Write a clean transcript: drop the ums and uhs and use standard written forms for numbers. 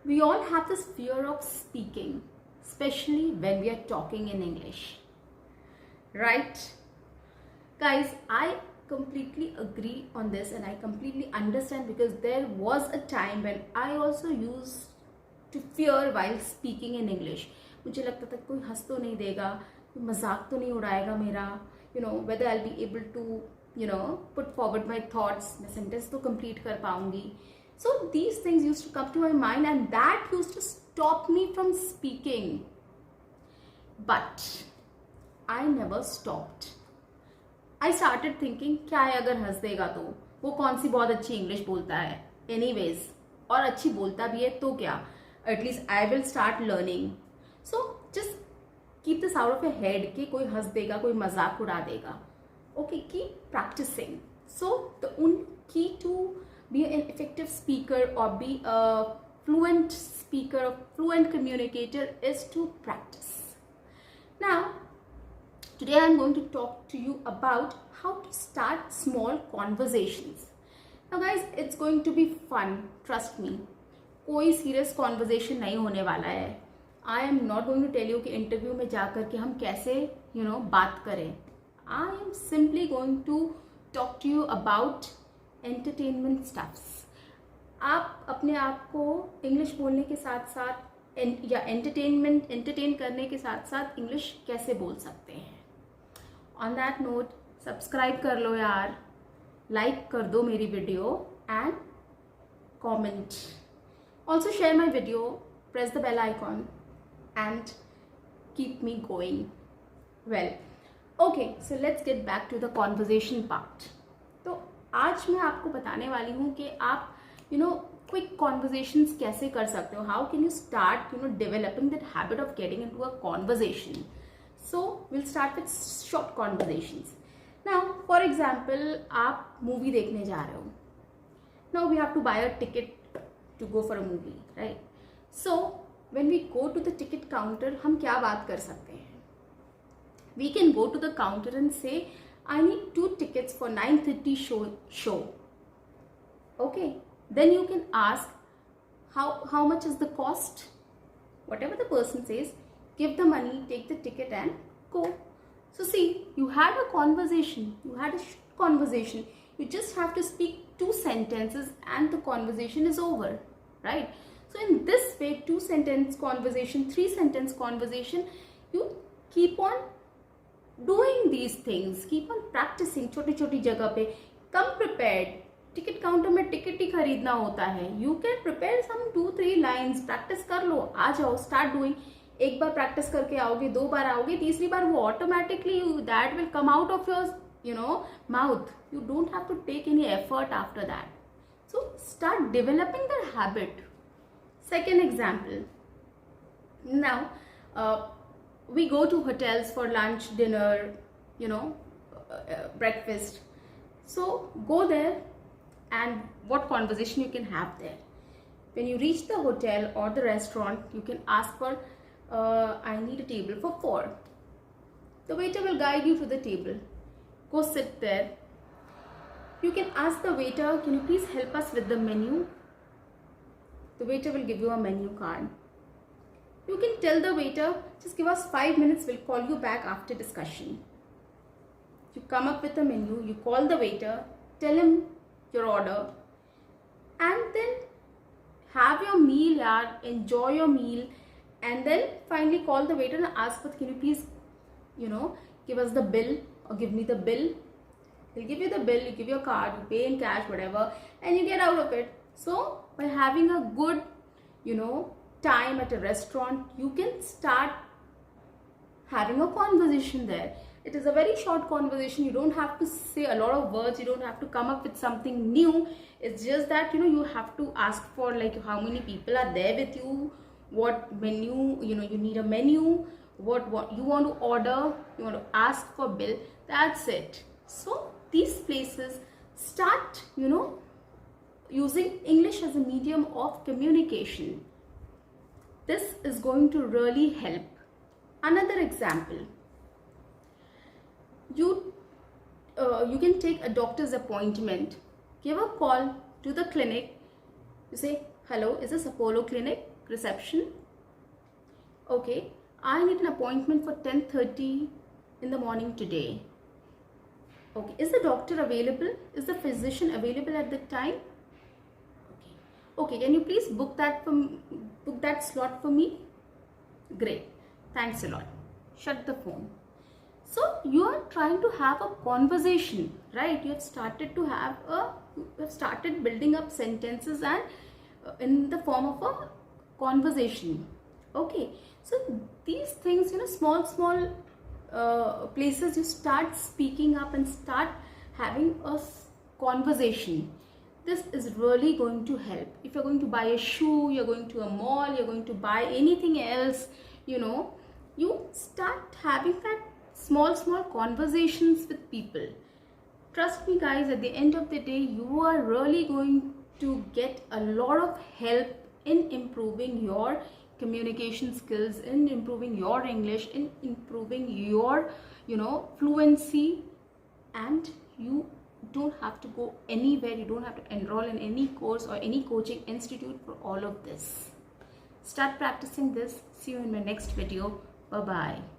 We all have this fear of speaking, especially when we are talking in English, right? Guys, I completely agree on this and I completely understand, because there was a time when I also used to fear while speaking in English. मुझे लगता था कोई हंस तो नहीं देगा, कोई मजाक तो नहीं उड़ाएगा मेरा, whether I'll be able to put forward my thoughts, मैं sentence तो complete कर पाऊंगी. So these things used to come to my mind and that used to stop me from speaking. But I never stopped. I started thinking, क्या है अगर हंस देगा तो, वो कौन सी बहुत अच्छी इंग्लिश बोलता है anyways, और अच्छी बोलता भी है तो क्या, at least I will start learning. So just keep this out of your head कि कोई हंस देगा, कोई मजाक उड़ा देगा. Okay, keep practicing. So the only key to be an effective speaker or be a fluent speaker or fluent communicator is to practice. Now, today I am going to talk to you about how to start small conversations. Now guys, it's going to be fun, trust me. कोई serious conversation नहीं होने वाला है. I am not going to tell you कि interview में जाकर के हम कैसे बात करें. I am simply going to talk to you about entertainment stuffs. आप अपने आप को इंग्लिश बोलने के साथ साथ या एंटरटेन करने के साथ साथ इंग्लिश कैसे बोल सकते हैं. ऑन दैट नोट, सब्सक्राइब कर लो यार, लाइक कर दो मेरी video and comment. Also share my video, press the bell icon and keep me going. Well, okay, so let's get back to the conversation part. तो आज मैं आपको बताने वाली हूँ कि आप क्विक कॉन्वर्जेशंस कैसे कर सकते हो. How can you start developing that habit of getting into a conversation. So will start with short conversations. Now for example, आप मूवी देखने जा रहे हो. Now we have to buy a ticket to go for a movie, right? So when we go to the ticket counter, हम क्या बात कर सकते हैं? We can go to the counter and say, I need 2 tickets for 9:30 show. Okay, then you can ask how much is the cost. Whatever the person says, give the money, take the ticket and go. So see, you had a conversation, you had a conversation. You just have to speak 2 sentences and the conversation is over, right? So in this way, 2 sentence conversation, 3 sentence conversation, you keep on doing these things, keep on practicing. छोटी छोटी जगह पे come prepared. Ticket counter में ticket ही खरीदना होता है. You can prepare some 2-3 lines, practice कर लो, आ जाओ, start doing. एक बार प्रैक्टिस करके आओगे, 2 बार आओगे, तीसरी बार वो automatically that will come out of your mouth. You don't have to take any effort after that. So start developing that habit. Second example. Now we go to hotels for lunch, dinner, breakfast. So go there, and what conversation you can have there? When you reach the hotel or the restaurant, you can ask for, I need a table for 4. The waiter will guide you to the table. Go sit there. You can ask the waiter, can you please help us with the menu? The waiter will give you a menu card. You can tell the waiter, just give us 5 minutes, we'll call you back after discussion. You come up with a menu, you call the waiter, tell him your order, and then have your meal, enjoy your meal, and then finally call the waiter and ask for, can you please, give us the bill or give me the bill. He'll give you the bill, you give your card, you pay in cash, whatever, and you get out of it. So by having a good, time at a restaurant, you can start having a conversation there. It is a very short conversation. You don't have to say a lot of words. You don't have to come up with something new. It's just that you have to ask for like how many people are there with you, what menu, you need a menu, what you want to order, you want to ask for bill. That's it. So these places, start using English as a medium of communication. This is going to really help. Another example, you can take a doctor's appointment, give a call to the clinic. You say, hello, is this Apollo clinic? reception. Okay, I need an appointment for 10:30 in the morning today. Okay, is the doctor available? Is the physician available at the time? Okay, okay, can you please book that slot for me? Great, thanks a lot. Shut the phone. So you are trying to have a conversation, right? You have started building up sentences and in the form of a conversation. Okay, so these things, small places, you start speaking up and start having a conversation. This is really going to help. If you're going to buy a shoe, you're going to a mall, you're going to buy anything else, you start having that small conversations with people. Trust me guys, at the end of the day, you are really going to get a lot of help in improving your communication skills, in improving your English, in improving your fluency. And you don't have to go anywhere, you don't have to enroll in any course or any coaching institute for all of this. Start practicing this. See you in my next video. Bye bye.